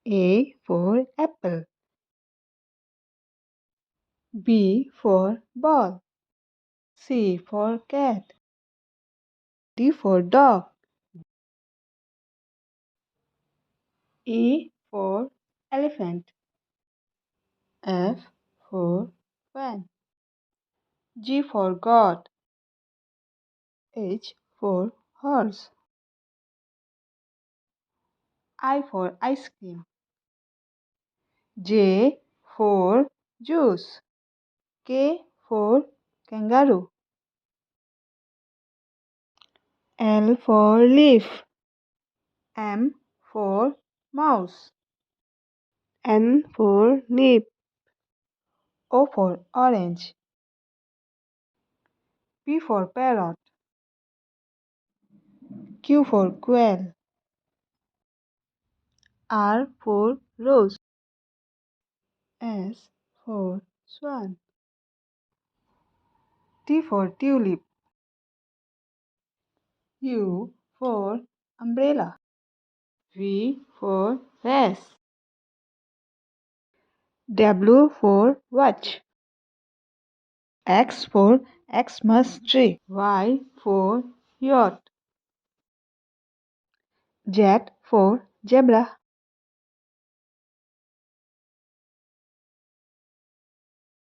A for apple. B for ball. C for cat. D for dog. E for elephant. F for fan. G for God. H for horse. I for ice cream. J for juice. K for kangaroo. L for leaf. M for mouse. N for nip. O for orange. P for parrot. Q for quail. R for rose. S for swan. T for tulip. U for umbrella. V for vase. W for watch. X for Xmas tree. Y for yacht. Z for zebra.